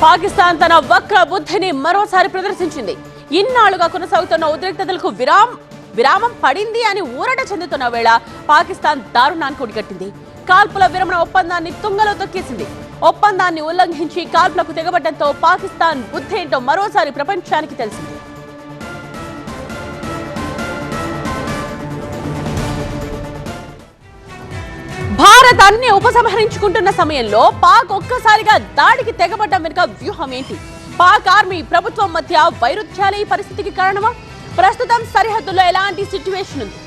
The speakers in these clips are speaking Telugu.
పాకిస్తాన్ తన వక్ర బుద్ధిని మరోసారి ప్రదర్శించింది. ఇన్నాళ్లుగా కొనసాగుతున్న ఉద్రిక్తతలకు విరామం పడింది అని ఊరట చెందుతున్న వేళ పాకిస్తాన్ దారుణాన్ని కొడిగట్టింది. కాల్పుల విరమణ ఒప్పందాన్ని తుంగలో తొక్కేసింది. ఒప్పందాన్ని ఉల్లంఘించి కాల్పులకు తెగబడటంతో పాకిస్తాన్ బుద్ధి ఏంటో మరోసారి ప్రపంచానికి తెలిసింది. భారత్ అన్ని ఉపసంహరించుకుంటున్న సమయంలో పాక్ ఒక్కసారిగా దాడికి తెగబడ్డం వెనుక వ్యూహం ఏంటి? పాక్ ఆర్మీ ప్రభుత్వం మధ్య వైరుధ్యాలే ఈ పరిస్థితికి కారణమా? ప్రస్తుతం సరిహద్దులో ఎలాంటి సిట్యుయేషన్ ఉంది?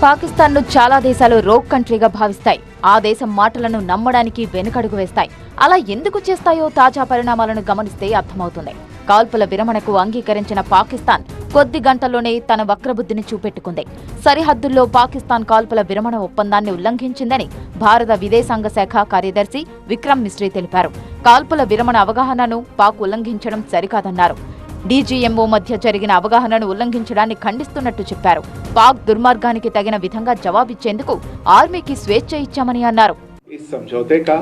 పాకిస్తాన్ ను చాలా దేశాలు రోగ్ కంట్రీగా భావిస్తాయి. ఆ దేశం మాటలను నమ్మడానికి వెనుకడుగు వేస్తాయి. అలా ఎందుకు చేస్తాయో తాజా పరిణామాలను గమనిస్తే అర్థమవుతుంది. కాల్పుల విరమణకు అంగీకరించిన పాకిస్తాన్ కొద్ది గంటల్లోనే తన వక్రబుద్ధిని చూపెట్టుకుంది. సరిహద్దుల్లో పాకిస్తాన్ కాల్పుల విరమణ ఒప్పందాన్ని ఉల్లంఘించిందని భారత విదేశాంగ శాఖ కార్యదర్శి విక్రమ్ మిశ్రీ తెలిపారు. కాల్పుల విరమణ అవగాహనను పాక్ ఉల్లంఘించడం సరికాదన్నారు. డీజీఎంఓ మధ్య జరిగిన అవగాహనను ఉల్లంఘించడాన్ని ఖండిస్తున్నట్టు చెప్పారు. పాక్ దుర్మార్గానికి తగిన విధంగా జవాబిచ్చేందుకు ఆర్మీకి స్వేచ్ఛ ఇచ్చామని అన్నారు. इस समझौते का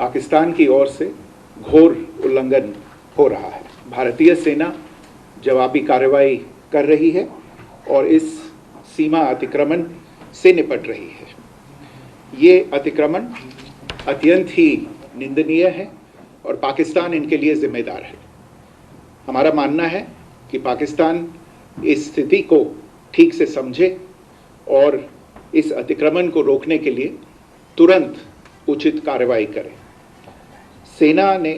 पाकिस्तान की ओर से घोर उल्लंघन हो रहा है. भारतीय सेना जवाबी कार्रवाई कर रही है और इस सीमा अतिक्रमण से निपट रही है. ये अतिक्रमण अत्यंत ही निंदनीय है और पाकिस्तान इनके लिए जिम्मेदार है. हमारा मानना है कि पाकिस्तान इस स्थिति को ठीक से समझे और इस अतिक्रमण को रोकने के लिए तुरंत उचित कार्रवाई करे. सेना ने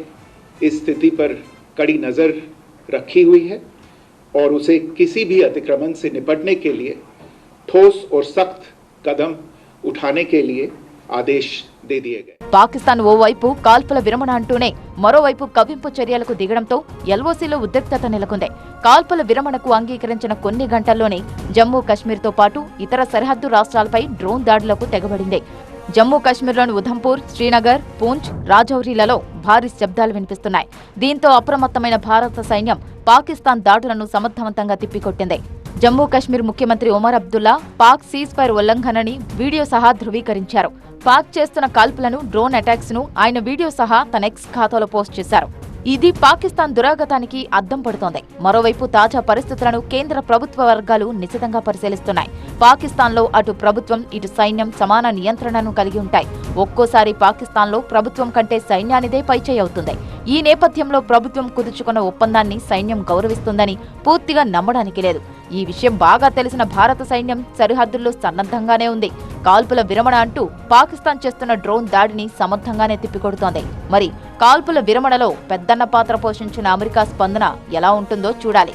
इस स्थिति पर कड़ी नज़र रखी हुई है और उसे किसी भी अतिक्रमण से निपटने के लिए ठोस और सख्त कदम उठाने के लिए आदेश दे दिए गए. పాకిస్తాన్ ఓవైపు కాల్పుల విరమణ అంటూనే మరోవైపు కవ్వింపు చర్యలకు దిగడంతో ఎల్ఓసీలో ఉద్రిక్తత నెలకొంది. కాల్పుల విరమణకు అంగీకరించిన కొన్ని గంటల్లోనే జమ్మూ కశ్మీర్తో పాటు ఇతర సరిహద్దు రాష్ట్రాలపై డ్రోన్ దాడులకు తెగబడింది. జమ్మూ కశ్మీర్లోని ఉధంపూర్, శ్రీనగర్, పూంచ్, రాజౌరీలలో భారీ శబ్దాలు వినిపిస్తున్నాయి. దీంతో అప్రమత్తమైన భారత సైన్యం పాకిస్తాన్ దాడులను సమర్థవంతంగా తిప్పికొట్టింది. జమ్మూ కశ్మీర్ ముఖ్యమంత్రి ఒమర్ అబ్దుల్లా పాక్ సీజ్ ఫైర్ ఉల్లంఘనని వీడియో సహా ధృవీకరించారు. పాక్ చేస్తున్న కాల్పులను, డ్రోన్ అటాక్స్ ను ఆయన వీడియో సహా తన ఎక్స్ ఖాతాలో పోస్ట్ చేశారు. ఇది పాకిస్తాన్ దురాగతానికి అద్దం పడుతోంది. మరోవైపు తాజా పరిస్థితులను కేంద్ర ప్రభుత్వ వర్గాలు నిశితంగా పరిశీలిస్తున్నాయి. పాకిస్తాన్లో అటు ప్రభుత్వం, ఇటు సైన్యం సమాన నియంత్రణను కలిగి ఉంటాయి. ఒక్కోసారి పాకిస్తాన్లో ప్రభుత్వం కంటే సైన్యానిదే పైచేయి అవుతుంది. ఈ నేపథ్యంలో ప్రభుత్వం కుదుర్చుకున్న ఒప్పందాన్ని సైన్యం గౌరవిస్తుందని పూర్తిగా నమ్మడానికి లేదు. ఈ విషయం బాగా తెలిసిన భారత సైన్యం సరిహద్దుల్లో సన్నద్ధంగానే ఉంది. కాల్పుల విరమణ అంటూ పాకిస్తాన్ చేస్తున్న డ్రోన్ దాడిని సమర్థంగానే తిప్పికొడుతోంది. మరి కాల్పుల విరమణలో పెద్దన్న పాత్ర పోషించిన అమెరికా స్పందన ఎలా ఉంటుందో చూడాలి.